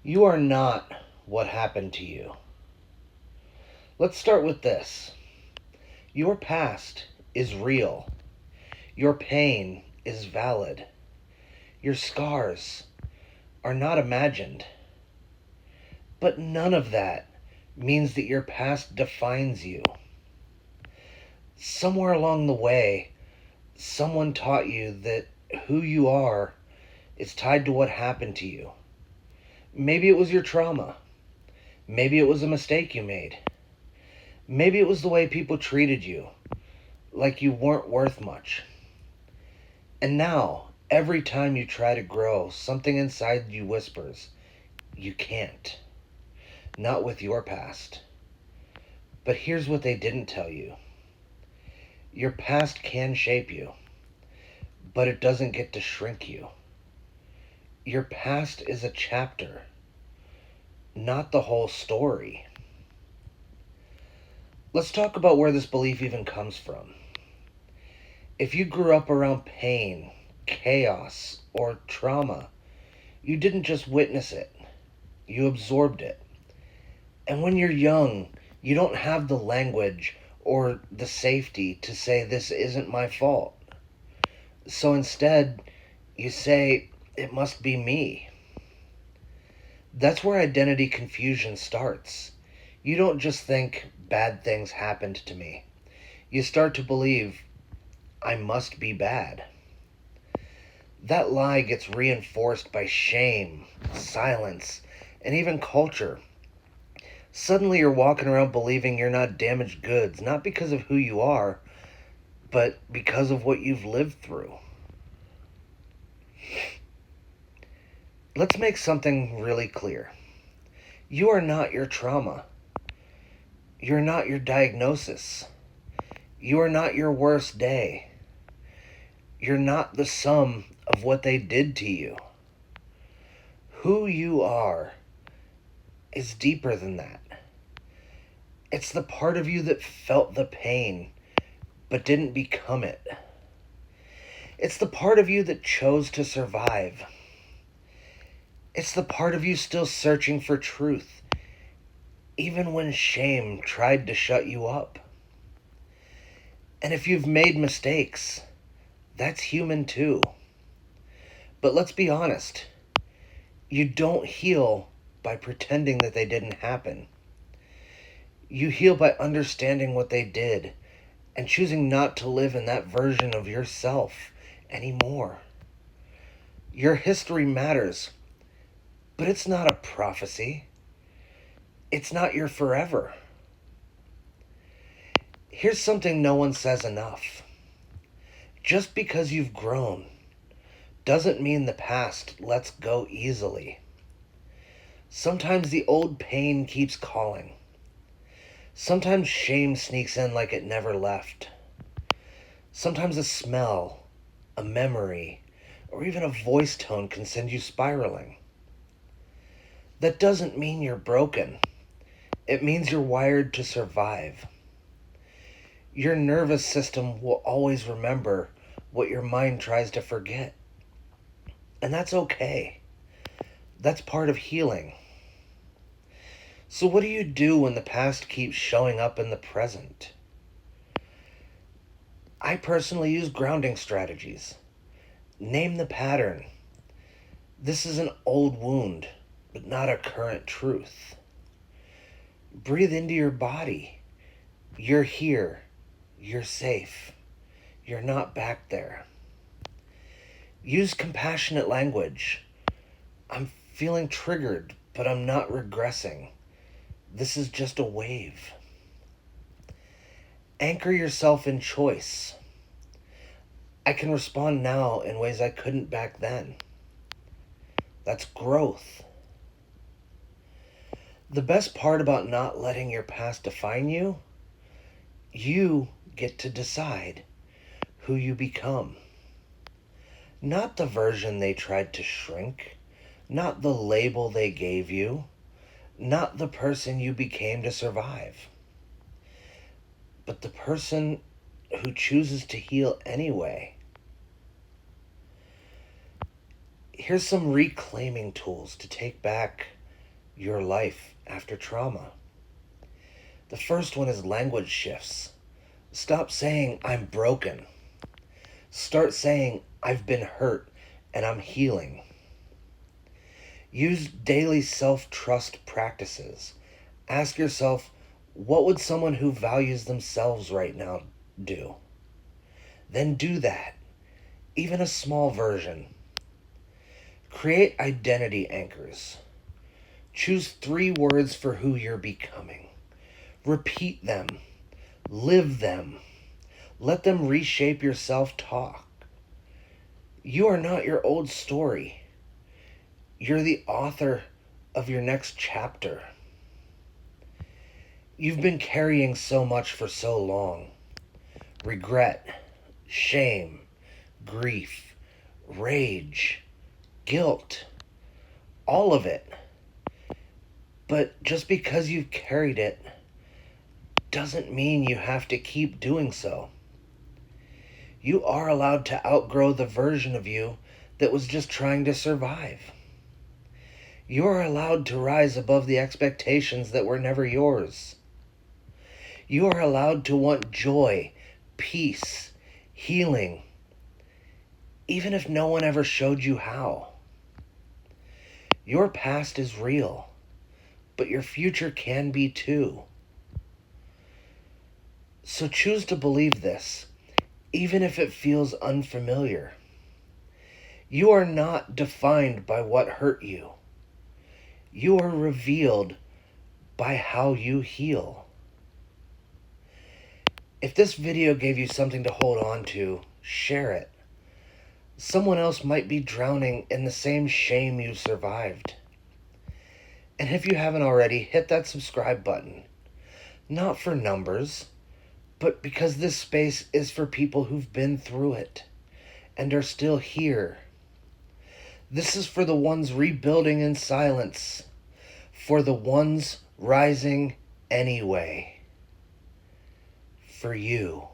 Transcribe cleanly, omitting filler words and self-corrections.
You are not what happened to you. Let's start with this. Your past is real. Your pain is valid. Your scars are not imagined. But none of that means that your past defines you. Somewhere along the way, someone taught you that who you are is tied to what happened to you. Maybe it was your trauma. Maybe it was a mistake you made. Maybe it was the way people treated you, like you weren't worth much. And now, every time you try to grow, something inside you whispers, you can't. Not with your past. But here's what they didn't tell you. Your past can shape you, but it doesn't get to shrink you. Your past is a chapter, not the whole story. Let's talk about where this belief even comes from. If you grew up around pain, chaos, or trauma, you didn't just witness it, you absorbed it. And when you're young, you don't have the language or the safety to say, this isn't my fault. So instead, you say, it must be me. That's where identity confusion starts. You don't just think, bad things happened to me. You start to believe, I must be bad. That lie gets reinforced by shame, silence, and even culture. Suddenly you're walking around believing you're not damaged goods, not because of who you are, but because of what you've lived through. Let's make something really clear. You are not your trauma. You're not your diagnosis. You are not your worst day. You're not the sum of what they did to you. Who you are is deeper than that. It's the part of you that felt the pain but didn't become it. It's the part of you that chose to survive. It's the part of you still searching for truth, even when shame tried to shut you up. And if you've made mistakes, that's human too. But let's be honest, you don't heal by pretending that they didn't happen. You heal by understanding what they did and choosing not to live in that version of yourself anymore. Your history matters, but it's not a prophecy. It's not your forever. Here's something no one says enough. Just because you've grown doesn't mean the past lets go easily. Sometimes the old pain keeps calling. Sometimes shame sneaks in like it never left. Sometimes a smell, a memory, or even a voice tone can send you spiraling. That doesn't mean you're broken. It means you're wired to survive. Your nervous system will always remember what your mind tries to forget. And that's okay. That's part of healing. So what do you do when the past keeps showing up in the present? I personally use grounding strategies. Name the pattern. This is an old wound, but not a current truth. Breathe into your body. You're here. You're safe. You're not back there. Use compassionate language. I'm feeling triggered, but I'm not regressing. This is just a wave. Anchor yourself in choice. I can respond now in ways I couldn't back then. That's growth. The best part about not letting your past define you, you get to decide who you become. Not the version they tried to shrink, not the label they gave you, not the person you became to survive, but the person who chooses to heal anyway. Here's some reclaiming tools to take back your life after trauma. The first one is language shifts. Stop saying, I'm broken. Start saying, I've been hurt and I'm healing. Use daily self-trust practices. Ask yourself, what would someone who values themselves right now do? Then do that, even a small version. Create identity anchors. Choose 3 words for who you're becoming. Repeat them. Live them. Let them reshape your self-talk. You are not your old story. You're the author of your next chapter. You've been carrying so much for so long. Regret, shame, grief, rage, guilt, all of it. But just because you've carried it doesn't mean you have to keep doing so. You are allowed to outgrow the version of you that was just trying to survive. You are allowed to rise above the expectations that were never yours. You are allowed to want joy, peace, healing, even if no one ever showed you how. Your past is real, but your future can be too. So choose to believe this, even if it feels unfamiliar. You are not defined by what hurt you. You are revealed by how you heal. If this video gave you something to hold on to, share it. Someone else might be drowning in the same shame you survived. And if you haven't already, hit that subscribe button. Not for numbers, but because this space is for people who've been through it and are still here. This is for the ones rebuilding in silence, for the ones rising anyway. For you.